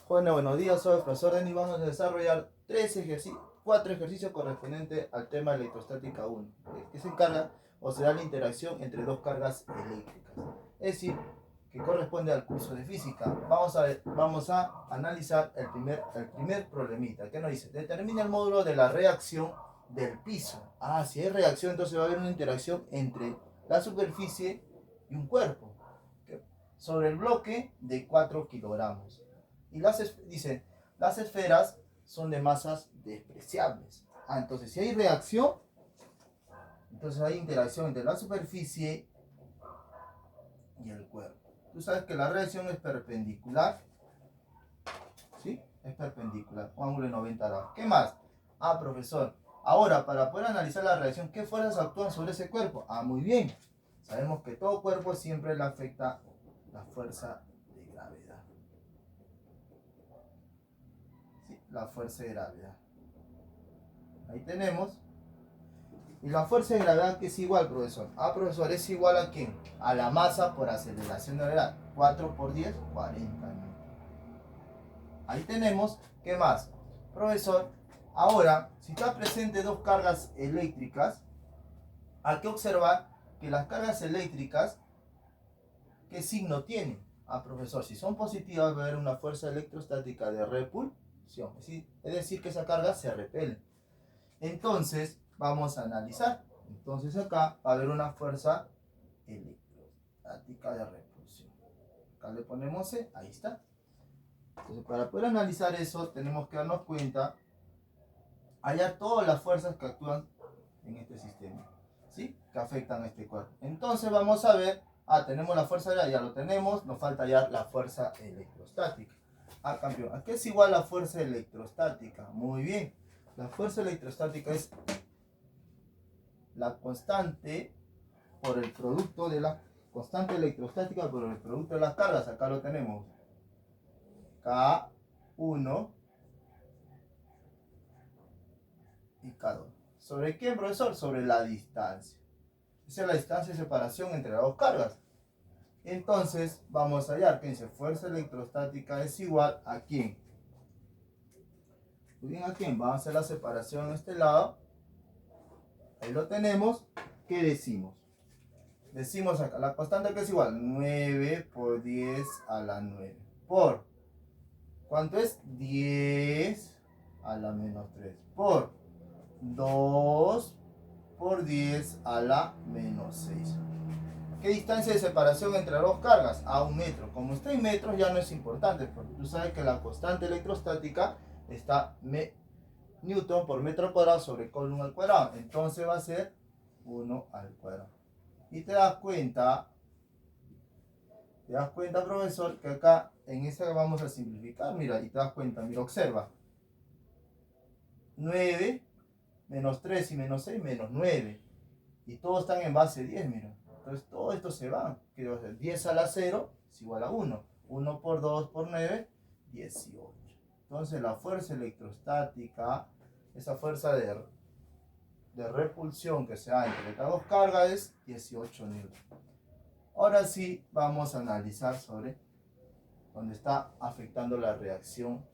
Bueno, buenos días, soy el profesor Denis. Vamos a desarrollar 4 ejercicios correspondientes al tema electrostática 1, que se encarga o será la interacción entre dos cargas eléctricas. Es decir, que corresponde al curso de física. Vamos a analizar el primer problemita, que nos dice: determina el módulo de la reacción del piso. Si hay reacción, entonces va a haber una interacción entre la superficie y un cuerpo sobre el bloque de 4 kilogramos. Y dice, las esferas son de masas despreciables. Entonces si hay reacción, entonces hay interacción entre la superficie y el cuerpo. Tú sabes que la reacción es perpendicular, ¿sí? Es perpendicular, un ángulo de 90 grados. ¿Qué más? Profesor, ahora para poder analizar la reacción, ¿qué fuerzas actúan sobre ese cuerpo? Muy bien. Sabemos que todo cuerpo siempre le afecta la fuerza de gravedad. ¿Sí? La fuerza de gravedad. Ahí tenemos. Y la fuerza de gravedad, que es igual, profesor. Profesor, ¿es igual a quién? A la masa por aceleración de gravedad. 4 por 10, 40 metros. Ahí tenemos. ¿Qué más? Profesor, ahora, si está presente dos cargas eléctricas, hay que observar que las cargas eléctricas, ¿qué signo tienen? Profesor, si son positivas va a haber una fuerza electrostática de repulsión. Es decir, que esa carga se repele. Entonces, vamos a analizar. Entonces acá va a haber una fuerza electrostática de repulsión. Acá le ponemos C, ahí está. Entonces, para poder analizar eso, tenemos que darnos cuenta, hallar todas las fuerzas que actúan en este sistema, ¿sí? Que afectan a este cuerpo. Entonces vamos a ver, tenemos la fuerza de ya lo tenemos, nos falta hallar la fuerza electrostática. Campeón, ¿a qué es igual la fuerza electrostática? Muy bien, la fuerza electrostática es la constante por el producto de la constante electrostática por el producto de las cargas. Acá lo tenemos, K1 y K2. ¿Sobre qué, profesor? Sobre la distancia. Esa es la distancia de separación entre las dos cargas. Entonces vamos a hallar que dice fuerza electrostática es igual a quién. Muy bien, ¿a quién? Vamos a hacer la separación en este lado. Ahí lo tenemos. ¿Qué decimos? Decimos acá, la constante que es igual, 9 por 10 a la 9. Por, ¿cuánto es? 10 a la menos 3. Por 2 por 10 a la menos 6. ¿Qué distancia de separación entre las dos cargas? 1 metro. Como está en metros ya no es importante, porque tú sabes que la constante electrostática está Newton por metro cuadrado sobre Coulomb al cuadrado. Entonces va a ser 1 al cuadrado. Y te das cuenta, profesor, que acá en esta vamos a simplificar. Mira, y te das cuenta, mira, observa. 9 menos 3 y menos 6 menos 9. Y todos están en base 10, mira. Entonces todo esto se va. ¿Qué va a ser? 10 a la 0 es igual a 1. 1 por 2 por 9, 18. Entonces la fuerza electrostática, esa fuerza de repulsión que se da entre estas dos cargas es 18 newton. Ahora sí vamos a analizar sobre donde está afectando la reacción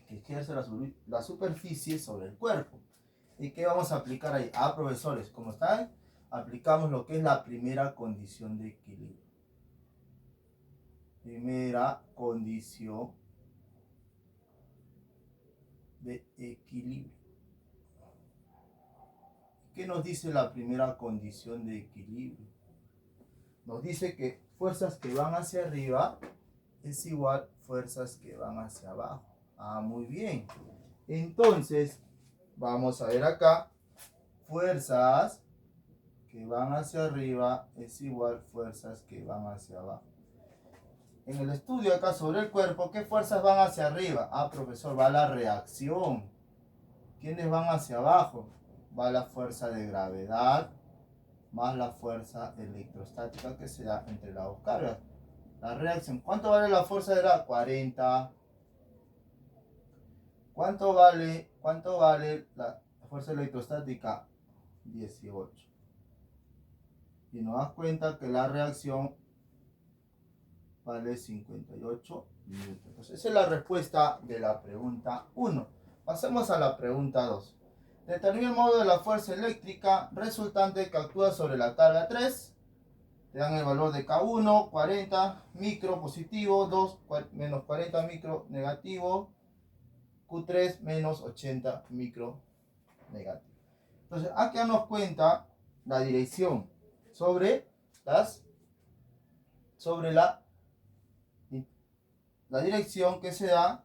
que ejerce la superficie sobre el cuerpo. ¿Y qué vamos a aplicar ahí? Profesores, como están, aplicamos lo que es la primera condición de equilibrio. Primera condición de equilibrio. ¿Qué nos dice la primera condición de equilibrio? Nos dice que fuerzas que van hacia arriba es igual fuerzas que van hacia abajo. Muy bien. Entonces, vamos a ver acá, fuerzas que van hacia arriba es igual fuerzas que van hacia abajo. En el estudio acá sobre el cuerpo, ¿qué fuerzas van hacia arriba? Profesor, va la reacción. ¿Quiénes van hacia abajo? Va la fuerza de gravedad más la fuerza electrostática que se da entre las dos cargas. La reacción, ¿cuánto vale la fuerza de gravedad? 40. ¿Cuánto vale la fuerza electrostática? 18. Y nos das cuenta que la reacción vale 58 Newton. Entonces, esa es la respuesta de la pregunta 1. Pasemos a la pregunta 2. Determina el modo de la fuerza eléctrica resultante que actúa sobre la carga 3. Te dan el valor de K1, 40 micro positivo, 2 menos 40 micro negativo, Q3 menos 80 micro negativo. Entonces, hay que darnos cuenta la dirección sobre la dirección que se da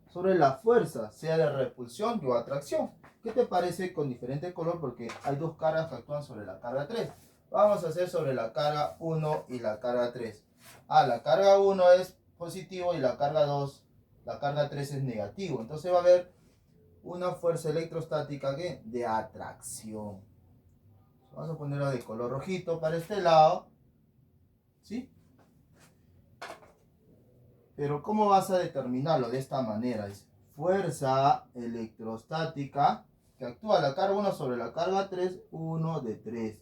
sobre la fuerza, sea de repulsión o atracción. ¿Qué te parece con diferente color? Porque hay dos cargas que actúan sobre la carga 3. Vamos a hacer sobre la carga 1 y la carga 3. La carga 1 es positivo y la carga 2, la carga 3 es negativo. Entonces va a haber una fuerza electrostática de atracción. Vamos a ponerla de color rojito para este lado. ¿Sí? Pero ¿cómo vas a determinarlo? De esta manera. Dice, fuerza electrostática que actúa la carga 1 sobre la carga 3, 1 de 3.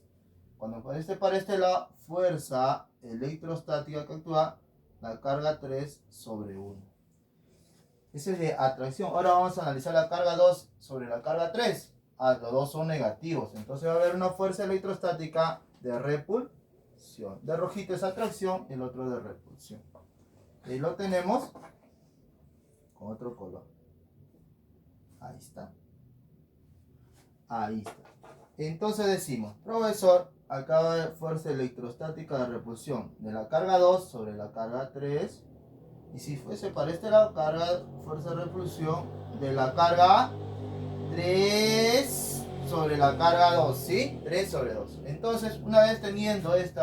Cuando aparece para este lado, fuerza electrostática que actúa la carga 3 sobre 1. Ese es de atracción. Ahora vamos a analizar la carga 2 sobre la carga 3. Los dos son negativos. Entonces va a haber una fuerza electrostática de repulsión. De rojito es atracción y el otro de repulsión. Y lo tenemos con otro color. Ahí está. Ahí está. Entonces decimos, profesor, acaba de fuerza electrostática de repulsión de la carga 2 sobre la carga 3. Y si fuese para este lado, fuerza de repulsión de la carga 3 sobre la carga 2, ¿sí? 3 sobre 2. Entonces, una vez teniendo este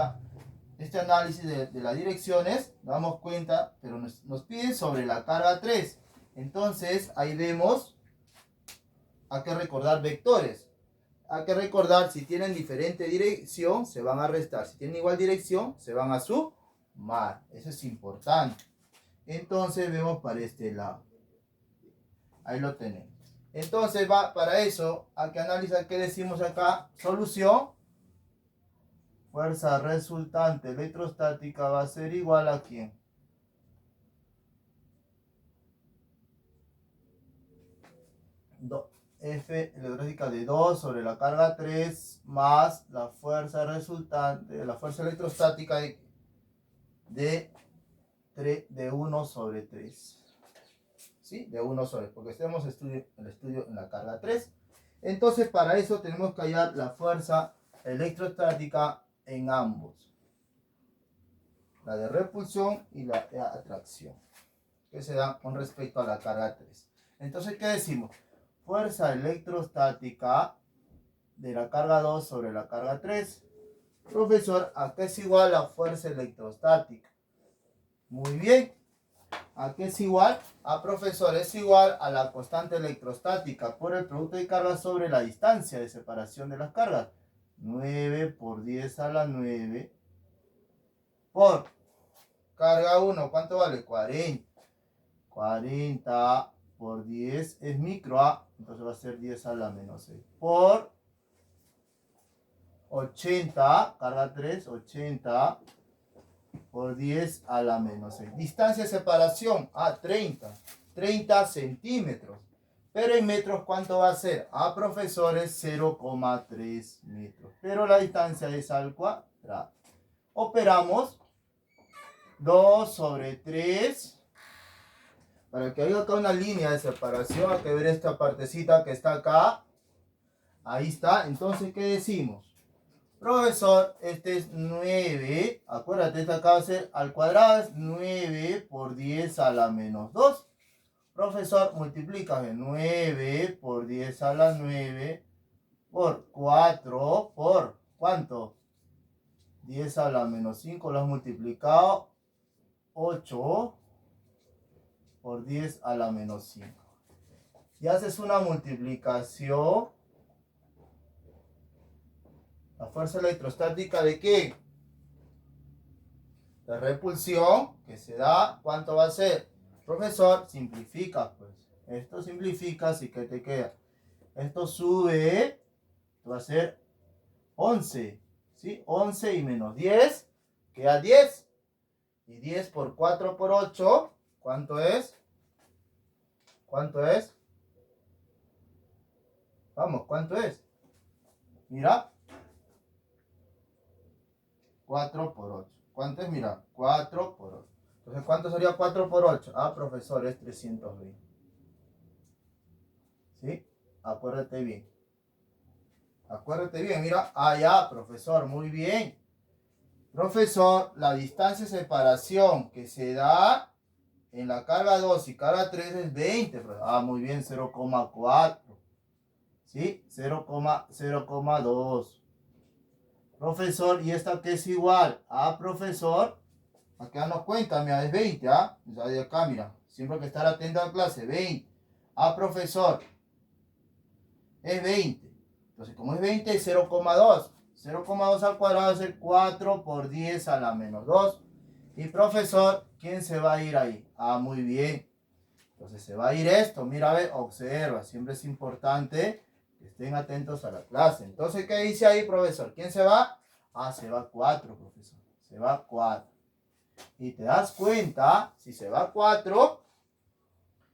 análisis de las direcciones, nos damos cuenta, pero nos piden sobre la carga 3. Entonces, ahí vemos, hay que recordar vectores. Hay que recordar, si tienen diferente dirección, se van a restar. Si tienen igual dirección, se van a sumar. Eso es importante. Entonces, vemos para este lado. Ahí lo tenemos. Entonces, para eso, hay que analizar qué decimos acá. Solución. Fuerza resultante electrostática va a ser igual a ¿quién? F electrostática de 2 sobre la carga 3 más la fuerza resultante, la fuerza electrostática de 1 sobre 3. ¿Sí? De 1 sobre, porque estamos el estudio en la carga 3. Entonces, para eso tenemos que hallar la fuerza electrostática en ambos. La de repulsión y la de atracción, que se dan con respecto a la carga 3. Entonces, ¿qué decimos? Fuerza electrostática de la carga 2 sobre la carga 3. Profesor, ¿a qué es igual la fuerza electrostática? Muy bien. ¿A qué es igual? Profesor, es igual a la constante electrostática por el producto de carga sobre la distancia de separación de las cargas. 9 por 10 a la 9 por carga 1. ¿Cuánto vale? 40. 40 por 10 es micro A, entonces va a ser 10 a la menos 6. Por 80, carga 3, 80 por 10 a la menos 6. Distancia de separación, 30 centímetros. Pero en metros, ¿cuánto va a ser? Profesores, 0,3 metros. Pero la distancia es al cuadrado. Operamos 2 sobre 3. Para que haya acá una línea de separación, hay que ver esta partecita que está acá. Ahí está. Entonces, ¿qué decimos? Profesor, este es 9. Acuérdate, esta acá va a ser al cuadrado. Es 9 por 10 a la menos 2. Profesor, multiplícame 9 por 10 a la 9 por 4 por ¿cuánto? 10 a la menos 5 lo has multiplicado. 8 por 10 a la menos 5. Y haces una multiplicación. La fuerza electrostática ¿de qué? De repulsión, que se da, ¿cuánto va a ser? Profesor, simplifica pues. Esto simplifica, así que te queda. Esto sube, va a ser 11. ¿Sí? 11 y menos 10, queda 10. Y 10 por 4 por 8, ¿cuánto es? ¿Cuánto es? Vamos, ¿cuánto es? Mira. 4 por 8. ¿Cuánto es? Mira, 4 por 8. Entonces, ¿cuánto sería 4 por 8? Ah, profesor, es 320. ¿Sí? Acuérdate bien. Acuérdate bien, mira. Ah, ya, profesor, muy bien. Profesor, la distancia de separación que se da en la carga 2 y carga 3 es 20. Ah, muy bien, 0,4. ¿Sí? 0,2. Profesor, ¿y esta qué es igual? Ah, profesor, aquí darnos cuenta, mira, es 20, ¿ah? O sea, de acá, mira, siempre hay que estar atento a la clase, 20. Ah, profesor, es 20. Entonces, como es 20, es 0,2. 0,2 al cuadrado es el 4 por 10 a la menos 2. Y profesor, ¿quién se va a ir ahí? Ah, muy bien. Entonces se va a ir esto. Mira, ve, observa. Siempre es importante que estén atentos a la clase. Entonces, ¿qué dice ahí, profesor? ¿Quién se va? Ah, se va 4, profesor. Se va 4. Y te das cuenta, si se va 4,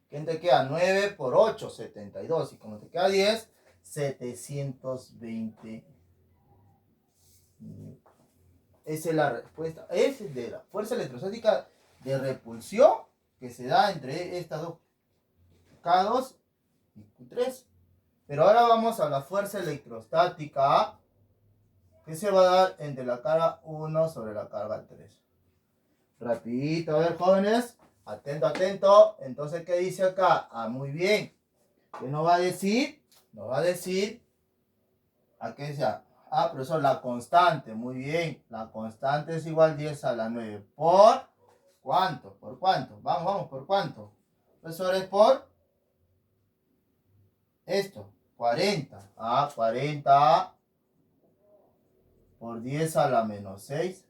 ¿quién te queda? 9 por 8, 72. Y como te queda 10, 720. Esa es la respuesta. Es de la fuerza electrostática de repulsión que se da entre estas dos K2 y Q3. Pero ahora vamos a la fuerza electrostática que se va a dar entre la carga 1 sobre la carga 3. Rapidito, a ver, jóvenes. Atento, atento. Entonces, ¿qué dice acá? Ah, muy bien. ¿Qué nos va a decir? Nos va a decir a qué sea. Ah, profesor, la constante. Muy bien. La constante es igual a 10 a la 9. ¿Por cuánto? ¿Por cuánto? Vamos, vamos, ¿por cuánto? Profesor, es por esto. 40. Ah, 40 por 10 a la menos 6.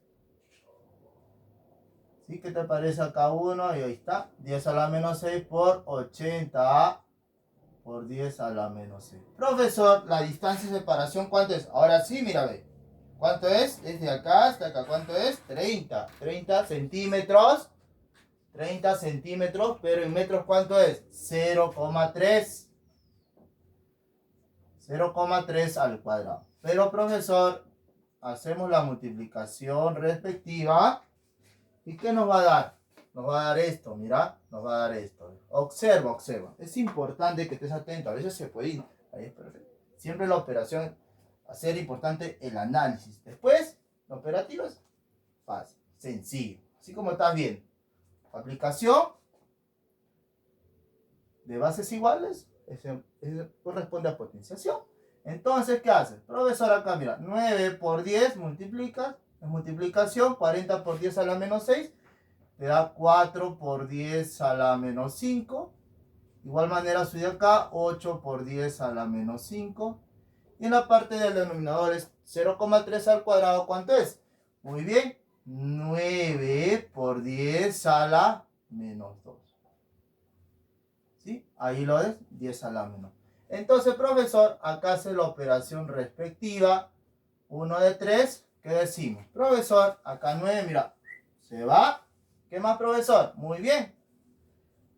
¿Sí? ¿Qué te parece acá uno? Y ahí está. 10 a la menos 6 por 80 por 10 a la menos 6. Profesor, la distancia de separación, ¿cuánto es? Ahora sí, mira, ve. ¿Cuánto es? Desde acá hasta acá. ¿Cuánto es? 30. 30 centímetros. 30 centímetros, pero en metros, ¿cuánto es? 0,3. 0,3 al cuadrado. Pero, profesor, hacemos la multiplicación respectiva. ¿Y qué nos va a dar? Nos va a dar esto, mira, nos va a dar esto. Observa, observa. Es importante que estés atento. A veces se puede ir. Ahí es perfecto. Siempre la operación, hacer importante el análisis. Después, la operativa es fácil, sencillo. Así como estás viendo. Aplicación de bases iguales, corresponde a potenciación. Entonces, ¿qué haces? Profesor, acá, mira, 9 por 10 multiplicas, es multiplicación, 40 por 10 a la menos 6, te da 4 por 10 a la menos 5. Igual manera, subí acá, 8 por 10 a la menos 5. Y en la parte del denominador es 0,3 al cuadrado, ¿cuánto es? Muy bien, 9 por 10 a la menos 2. ¿Sí? Ahí lo es, 10 a la menos. Entonces, profesor, acá hace la operación respectiva. 1 de 3, ¿qué decimos? Profesor, acá 9, mira, se va. ¿Qué más, profesor? Muy bien.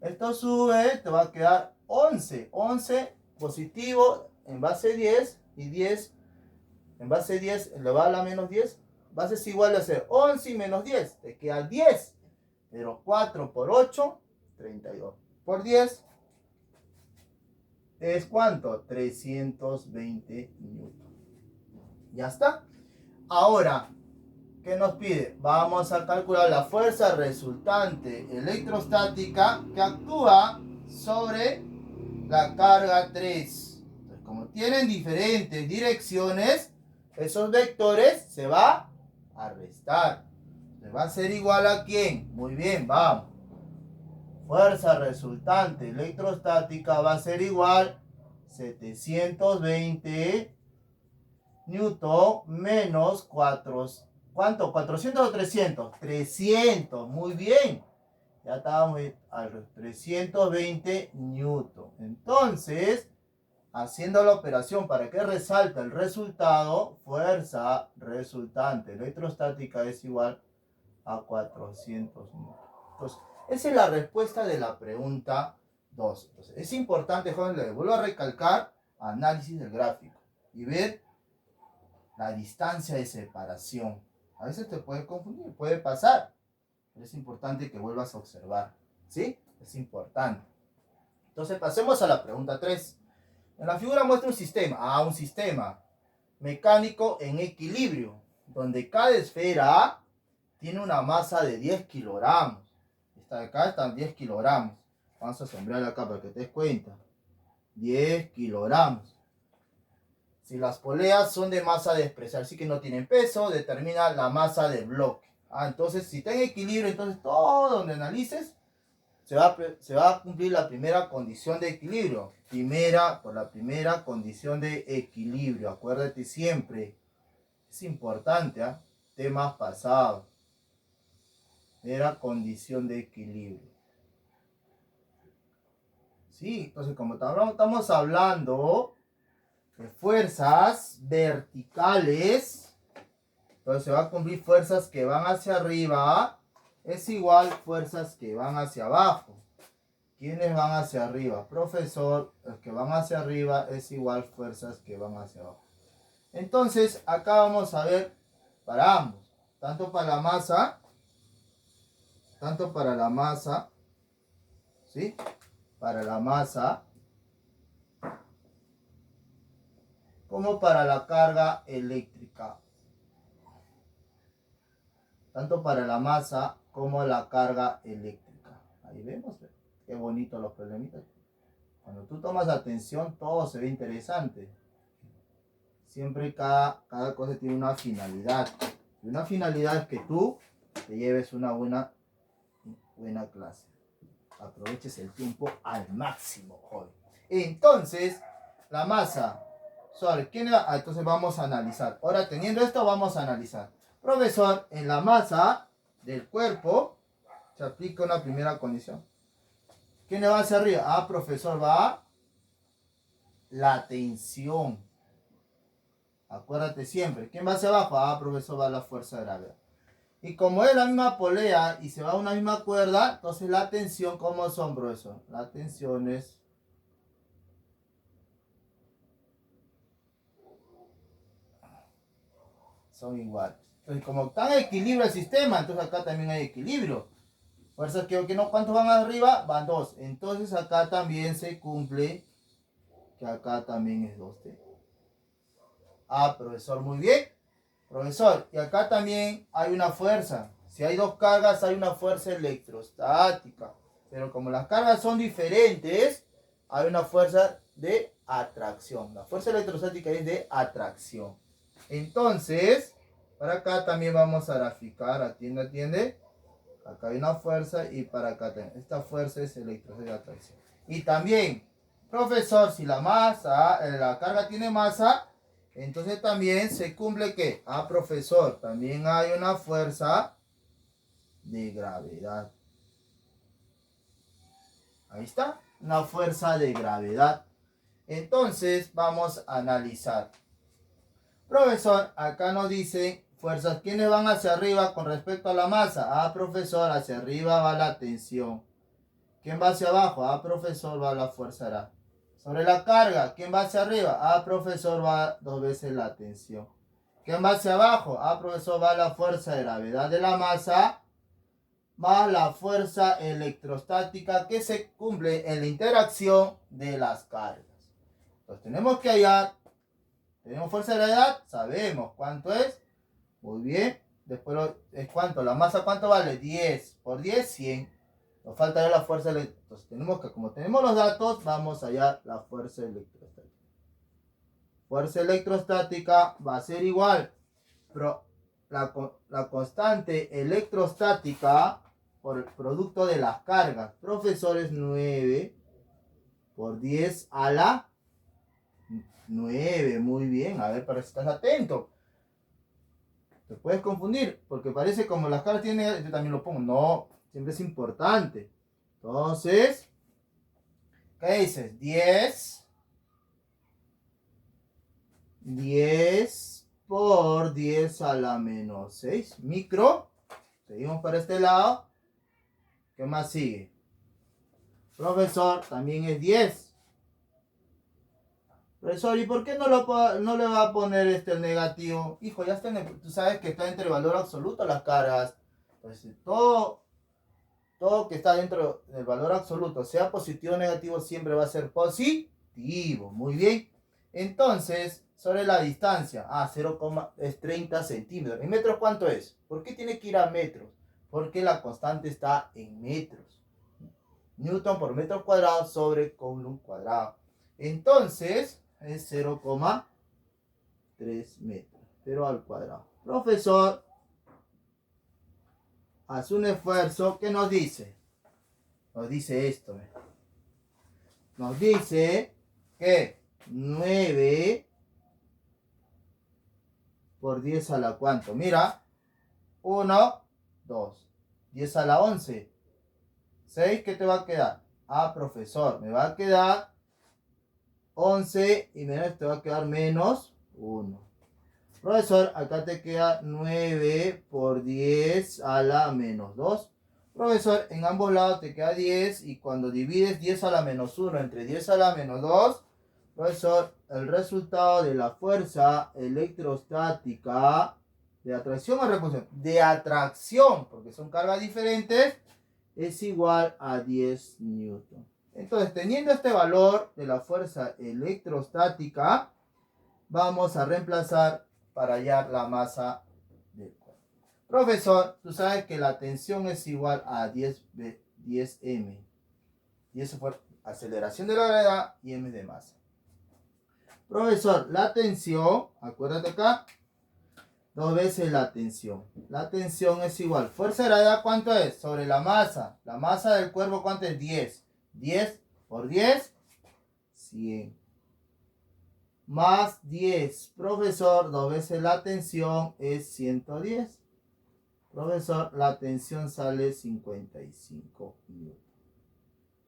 Esto sube, te va a quedar 11. 11 positivo en base 10 y 10 en base 10 elevado a la menos 10. Bases iguales a ser 11 y menos 10. Te queda 10. Pero 4 por 8, 32. Por 10 es ¿cuánto? 320 newton. Ya está. Ahora, ¿qué nos pide? Vamos a calcular la fuerza resultante electrostática que actúa sobre la carga 3. Entonces, como tienen diferentes direcciones, esos vectores se va a restar. ¿Se va a ser igual a quién? Muy bien, vamos. Fuerza resultante electrostática va a ser igual 720 newton menos 4. ¿Cuánto? ¿400 o 300? 300, muy bien. Ya estábamos al 320 newton. Entonces, haciendo la operación para que resalte el resultado, fuerza resultante electrostática es igual a 400 newton. Entonces, esa es la respuesta de la pregunta 2. Entonces, es importante, joven, le vuelvo a recalcar, análisis del gráfico y ver la distancia de separación. A veces te puede confundir, puede pasar, pero es importante que vuelvas a observar, ¿sí? Es importante. Entonces, pasemos a la pregunta 3. En la figura muestra un sistema mecánico en equilibrio, donde cada esfera tiene una masa de 10 kilogramos. Esta de acá está 10 kilogramos. Vamos a sombrear acá para que te des cuenta. 10 kilogramos. Si las poleas son de masa despreciable, así que no tienen peso, determina la masa del bloque. Entonces, si está en equilibrio, entonces todo donde analices se va a cumplir la primera condición de equilibrio. Por la primera condición de equilibrio. Acuérdate siempre. Es importante, temas pasados. Era condición de equilibrio. Sí, entonces como estamos hablando de fuerzas verticales, entonces se va a cumplir fuerzas que van hacia arriba es igual fuerzas que van hacia abajo. ¿Quiénes van hacia arriba? Profesor, los que van hacia arriba es igual fuerzas que van hacia abajo. Entonces, acá vamos a ver para ambos, tanto para la masa, ¿sí? Para la masa, como para la carga eléctrica. Tanto para la masa como la carga eléctrica. Ahí vemos, qué bonito los problemitas. Cuando tú tomas atención, todo se ve interesante. Siempre cada cosa tiene una finalidad. Y una finalidad es que tú te lleves una buena clase. Aproveches el tiempo al máximo, joven. Entonces, la masa. Entonces vamos a analizar. Ahora, teniendo esto, vamos a analizar. Profesor, en la masa del cuerpo se aplica una primera condición. ¿Quién va hacia arriba? Profesor, va la tensión. Acuérdate siempre. ¿Quién va hacia abajo? Profesor, va la fuerza de gravedad. Y como es la misma polea y se va a una misma cuerda, entonces la tensión, ¿cómo son, profesor? La tensión son iguales. Entonces, como está en equilibrio el sistema, entonces acá también hay equilibrio. Fuerzas que no, ¿cuántos van arriba? Van 2. Entonces acá también se cumple que acá también es 2T. Profesor, muy bien. Profesor, y acá también hay una fuerza. Si hay dos cargas, hay una fuerza electrostática. Pero como las cargas son diferentes, hay una fuerza de atracción. La fuerza electrostática es de atracción. Entonces, para acá también vamos a graficar. Atiende. Acá hay una fuerza y para acá también. Esta fuerza es electrostática de atracción. Y también, profesor, si la carga tiene masa, entonces también se cumple que, profesor, también hay una fuerza de gravedad. Ahí está, una fuerza de gravedad. Entonces vamos a analizar. Profesor, acá nos dice fuerzas. ¿Quiénes van hacia arriba con respecto a la masa? Profesor, hacia arriba va la tensión. ¿Quién va hacia abajo? Profesor, va la fuerza. Sobre la carga, ¿quién va hacia arriba? Profesor, va 2 veces la tensión. ¿Quién va hacia abajo? Profesor, va la fuerza de gravedad de la masa más la fuerza electrostática que se cumple en la interacción de las cargas. Entonces tenemos que hallar, tenemos fuerza de gravedad, sabemos cuánto es, muy bien. Después es cuánto, la masa cuánto vale, 10 por 10, 100. Nos falta ya la fuerza electrostática. Entonces tenemos que, como tenemos los datos, vamos a hallar la fuerza electrostática. Fuerza electrostática va a ser igual, pero la constante electrostática por el producto de las cargas, profesor, es 9 por 10 a la 9. Muy bien, a ver, para que estás atento. Te puedes confundir, porque parece como las cargas tienen, yo también lo pongo. No, siempre es importante. Entonces, ¿qué dices? 10 por 10 a la menos 6 micro Seguimos para este lado. ¿Qué más sigue? Profesor, también es 10. Profesor, ¿y por qué no le va a poner el negativo? Hijo, ya está tú sabes que está entre el valor absoluto las caras. Entonces, todo que está dentro del valor absoluto, sea positivo o negativo, siempre va a ser positivo. Muy bien. Entonces, sobre la distancia, 0, es 30 centímetros. ¿En metros cuánto es? ¿Por qué tiene que ir a metros? Porque la constante está en metros. Newton por metro cuadrado sobre Coulomb cuadrado. Entonces, es 0,3 metros. 0 al cuadrado. Profesor, haz un esfuerzo. ¿Qué nos dice? Nos dice esto. Nos dice que 9 por 10 a la cuánto. Mira. 1, 2. 10 a la 11. 6, ¿qué te va a quedar? Profesor, me va a quedar 11 y menos te va a quedar menos 1. Profesor, acá te queda 9 por 10 a la menos 2. Profesor, en ambos lados te queda 10 y cuando divides 10 a la menos 1 entre 10 a la menos 2, profesor, el resultado de la fuerza electrostática de atracción o repulsión, de atracción, porque son cargas diferentes, es igual a 10 newton. Entonces, teniendo este valor de la fuerza electrostática, vamos a reemplazar para hallar la masa del cuerpo. Profesor, tú sabes que la tensión es igual a 10m. Y eso fue aceleración de la gravedad y m de masa. Profesor, la tensión, acuérdate acá, 2 veces la tensión. La tensión es igual. Fuerza de gravedad, ¿cuánto es? Sobre la masa. La masa del cuerpo, ¿cuánto es? 10. 10 por 10, 100. Más 10. Profesor, 2 veces la tensión es 110. Profesor, la tensión sale 55 newton.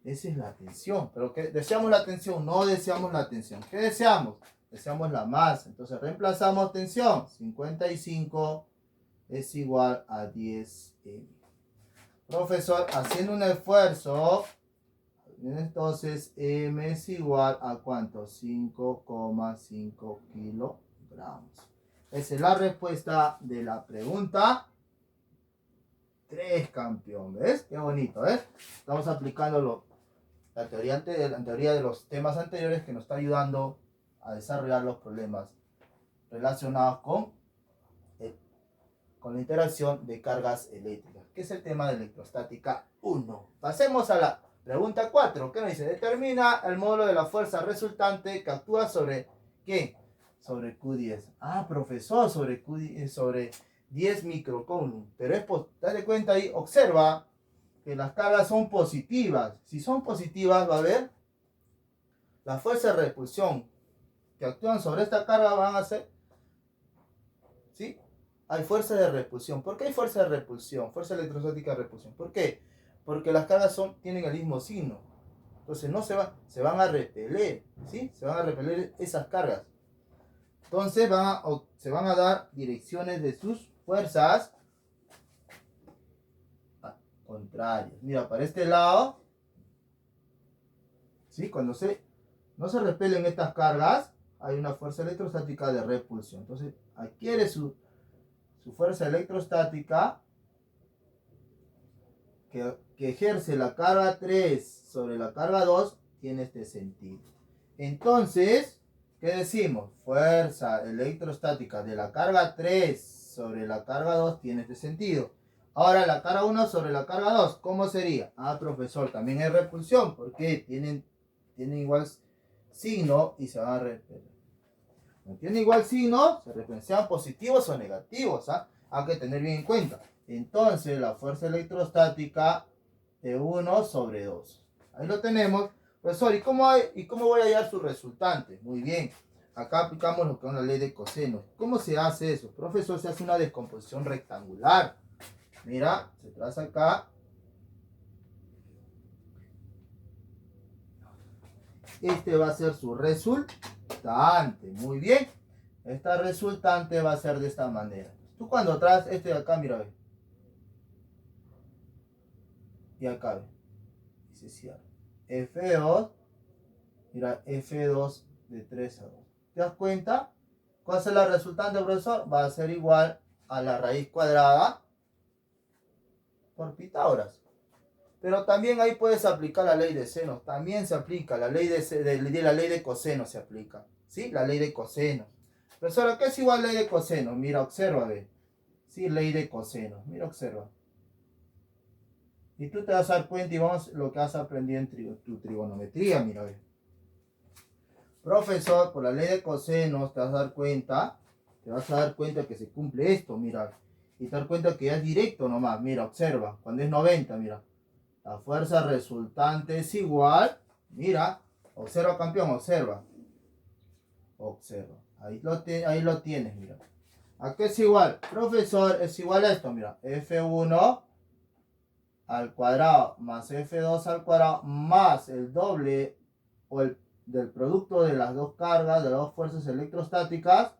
Esa es la tensión. ¿Pero qué? ¿Deseamos la tensión? No deseamos la tensión. ¿Qué deseamos? Deseamos la masa. Entonces reemplazamos tensión. 55 es igual a 10m. Profesor, haciendo un esfuerzo, entonces m es igual a ¿cuánto? 5,5 kilogramos. Esa es la respuesta de la pregunta 3, campeón. ¿Ves? Qué bonito, ¿ves? Estamos aplicando la teoría de los temas anteriores que nos está ayudando a desarrollar los problemas relacionados con la interacción de cargas eléctricas, que es el tema de electrostática 1. Pasemos a la pregunta 4. ¿Qué nos dice? Determina el módulo de la fuerza resultante que actúa sobre ¿qué? Sobre Q10. Profesor, sobre Q10, sobre 10 microcoulomb. Pero dale cuenta ahí, observa que las cargas son positivas. Si son positivas, va a haber la fuerza de repulsión que actúan sobre esta carga van a ser, ¿sí? Hay fuerza de repulsión. ¿Por qué hay fuerza de repulsión? Fuerza electrostática de repulsión. ¿Por qué? Porque las cargas tienen el mismo signo. Entonces no se van a repeler, ¿sí? Se van a repeler esas cargas. Entonces se van a dar direcciones de sus fuerzas contrarias. Mira, para este lado, ¿sí? Cuando no se repelen estas cargas, hay una fuerza electrostática de repulsión. Entonces adquiere su fuerza electrostática que ejerce la carga 3 sobre la carga 2, tiene este sentido. Entonces, ¿qué decimos? Fuerza electrostática de la carga 3 sobre la carga 2 tiene este sentido. Ahora la carga 1 sobre la carga 2, ¿cómo sería? Profesor, también hay repulsión, porque tienen igual signo y se van a repeler. No tienen igual signo, se repelen, sean positivos o negativos, hay que tener bien en cuenta. Entonces la fuerza electrostática de 1 sobre 2. Ahí lo tenemos. Profesor, ¿y cómo voy a hallar su resultante? Muy bien. Acá aplicamos lo que es una ley de coseno. ¿Cómo se hace eso? Profesor, se hace una descomposición rectangular. Mira, se traza acá. Este va a ser su resultante. Muy bien. Esta resultante va a ser de esta manera. Tú cuando traes este de acá, mira, y acá ve. Y se cierra. F2, mira, F2 de 3 a 2. ¿Te das cuenta? ¿Cuál es la resultante, profesor? Va a ser igual a la raíz cuadrada por Pitágoras. Pero también ahí puedes aplicar la ley de senos. También se aplica. La ley la ley de cosenos se aplica. ¿Sí? La ley de cosenos. Profesor, ¿qué es igual a ley de cosenos? Mira, observa, ve. Sí, ley de cosenos. Mira, observa. Y tú te vas a dar cuenta y vamos lo que has aprendido en tu trigonometría, mira, ve. Profesor, por la ley de cosenos te vas a dar cuenta. Te vas a dar cuenta que se cumple esto, mira. Y te das cuenta que ya es directo nomás. Mira, observa. Cuando es 90, mira. La fuerza resultante es igual. Mira, observa, campeón, observa. Observa. Ahí lo tienes, mira. ¿A qué es igual? Profesor, es igual a esto, mira. F1 al cuadrado más F2 al cuadrado más el doble o el del producto de las dos cargas, de las dos fuerzas electrostáticas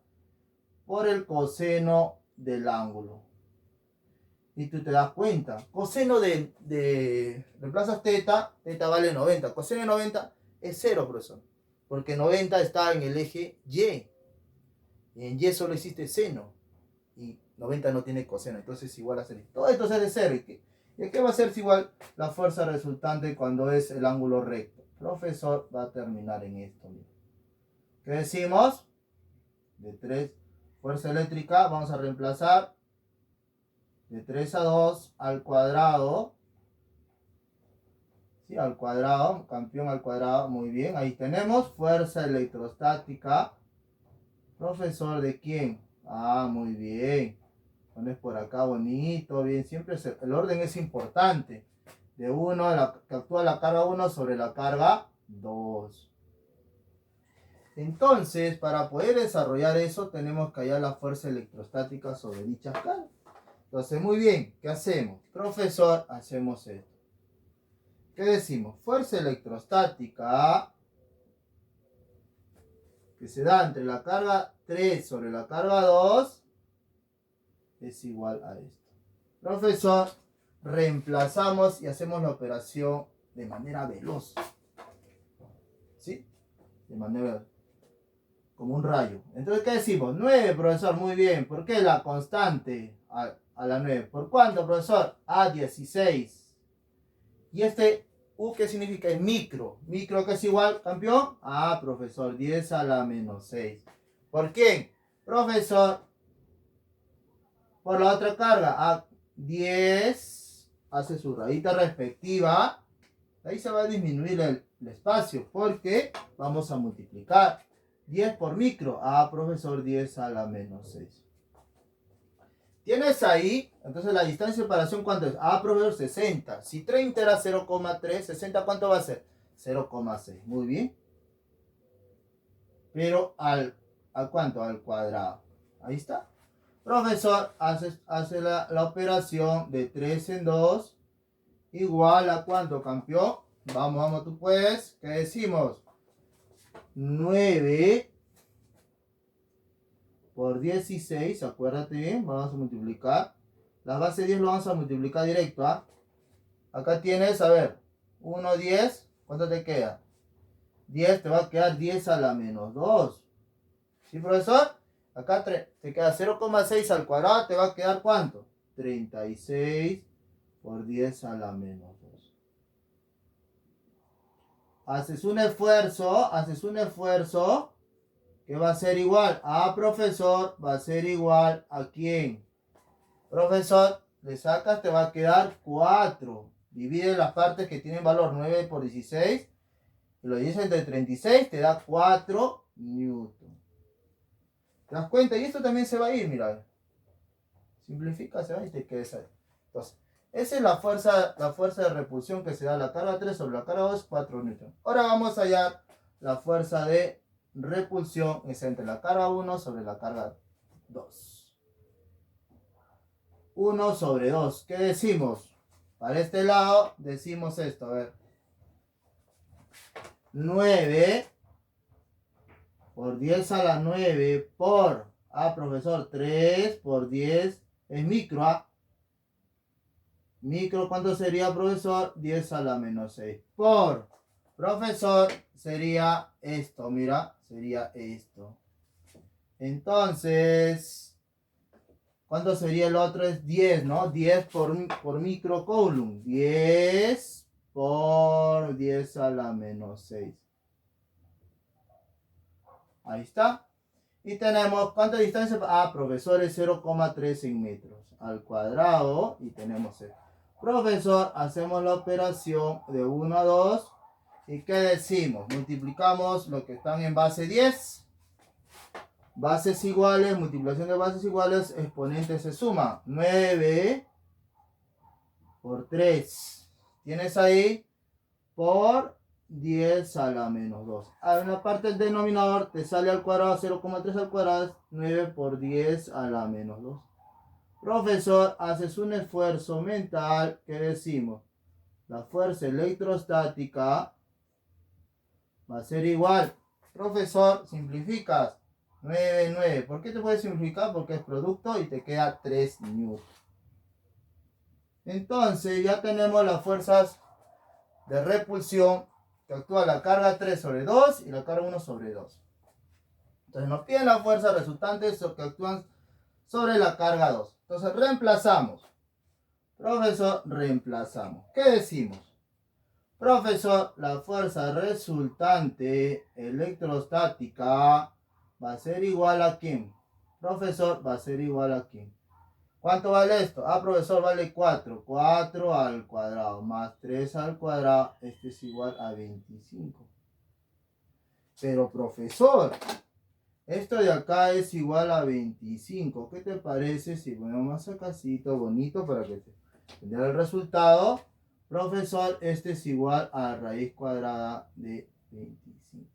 por el coseno del ángulo. Y tú te das cuenta, coseno reemplazas teta, teta vale 90, coseno de 90 es 0, profesor, porque 90 está en el eje Y, y en Y solo existe seno, y 90 no tiene coseno, entonces es igual a 0, todo esto es de 0, ¿y qué va a ser igual la fuerza resultante cuando es el ángulo recto? Profesor, va a terminar en esto, mira. ¿Qué decimos? De 3, fuerza eléctrica, vamos a reemplazar de 3 a 2 al cuadrado. ¿Sí? Al cuadrado, campeón al cuadrado, muy bien. Ahí tenemos fuerza electrostática. Profesor, ¿de quién? Ah, muy bien. Pones por acá bonito, bien. Siempre el orden es importante. De 1, que actúa la carga 1 sobre la carga 2. Entonces, para poder desarrollar eso, tenemos que hallar la fuerza electrostática sobre dichas cargas. Entonces, muy bien, ¿qué hacemos? Profesor, hacemos esto. ¿Qué decimos? Fuerza electrostática que se da entre la carga 3 sobre la carga 2 es igual a esto. Profesor, reemplazamos y hacemos la operación de manera veloz. ¿Sí? De manera como un rayo. Entonces, ¿qué decimos? 9, profesor, muy bien. ¿Por qué la constante a la 9? ¿Por cuánto, profesor? A 16. Y este U, ¿qué significa? Es micro. Micro, que es igual, campeón. Ah, profesor, 10 a la menos 6. ¿Por quién? Profesor, por la otra carga. A 10 hace su rayita respectiva. Ahí se va a disminuir el espacio porque vamos a multiplicar. 10 por micro. Ah, profesor, 10 a la menos 6. Tienes ahí, entonces la distancia de separación, ¿cuánto es? Ah, profesor, 60. Si 30 era 0,3, 60, ¿cuánto va a ser? 0,6. Muy bien. Pero ¿a cuánto? Al cuadrado. Ahí está. Profesor, hace la operación de 3 en 2 igual a ¿cuánto, campeón? Vamos, tú puedes. ¿Qué decimos? 9 por 16, acuérdate bien, vamos a multiplicar. La base 10 lo vamos a multiplicar directo, ¿ah? Acá tienes, a ver, 1, 10, ¿cuánto te queda? 10, te va a quedar 10 a la menos 2. ¿Sí, profesor? Acá te queda 0,6 al cuadrado, te va a quedar ¿cuánto? 36 por 10 a la menos 2. Haces un esfuerzo, que va a ser igual a profesor, va a ser igual a quién. Profesor, le sacas, te va a quedar 4. Divide las partes que tienen valor 9 por 16 y lo divides entre 36, te da 4 newton. ¿Te das cuenta? Y esto también se va a ir, mira. Simplifica, se va y te quedas ahí. Entonces, esa es la fuerza de repulsión que se da a la carga 3 sobre la carga 2, 4 newton. Ahora vamos a hallar la fuerza de repulsión es entre la carga 1 sobre la carga 2. 1 sobre 2. ¿Qué decimos? Para este lado decimos esto, a ver. 9 por 10 a la 9 por, profesor, 3 por 10 es micro, Micro, ¿cuánto sería, profesor? 10 a la menos 6. Por, profesor, sería esto, mira, sería esto. Entonces, ¿cuánto sería el otro? Es 10, ¿no? 10 por microcoulomb. 10 por 10 a la menos 6. Ahí está. Y tenemos, ¿cuánta distancia? Ah, profesor, es 0,3 en metros al cuadrado. Y tenemos esto. Profesor, hacemos la operación de 1 a 2. ¿Y qué decimos? Multiplicamos lo que están en base 10. Bases iguales, multiplicación de bases iguales, exponentes se suman. 9 por 3. Tienes ahí por 10 a la menos 2. En la parte del denominador te sale al cuadrado 0,3 al cuadrado, 9 por 10 a la menos 2. Profesor, haces un esfuerzo mental, ¿qué decimos? La fuerza electrostática va a ser igual. Profesor, simplificas. 9, 9. ¿Por qué te puedes simplificar? Porque es producto y te queda 3 newtons. Entonces ya tenemos las fuerzas de repulsión que actúa la carga 3 sobre 2 y la carga 1 sobre 2. Entonces nos piden las fuerzas resultantes que actúan sobre la carga 2. Entonces reemplazamos. Profesor, reemplazamos. ¿Qué decimos? Profesor, la fuerza resultante electrostática va a ser igual a ¿quién? Profesor, va a ser igual a ¿quién? ¿Cuánto vale esto? Ah, profesor, vale 4. 4 al cuadrado más 3 al cuadrado. Este es igual a 25. Pero, profesor, esto de acá es igual a 25. ¿Qué te parece si ponemos acá bonito para que te entendiera el resultado? Profesor, este es igual a raíz cuadrada de 25.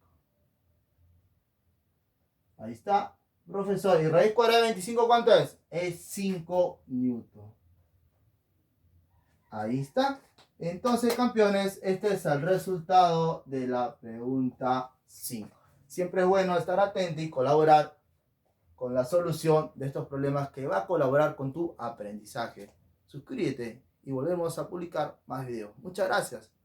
Ahí está. Profesor, ¿y raíz cuadrada de 25 cuánto es? Es 5 newton. Ahí está. Entonces, campeones, este es el resultado de la pregunta 5. Siempre es bueno estar atento y colaborar con la solución de estos problemas que va a colaborar con tu aprendizaje. Suscríbete y volvemos a publicar más videos. Muchas gracias.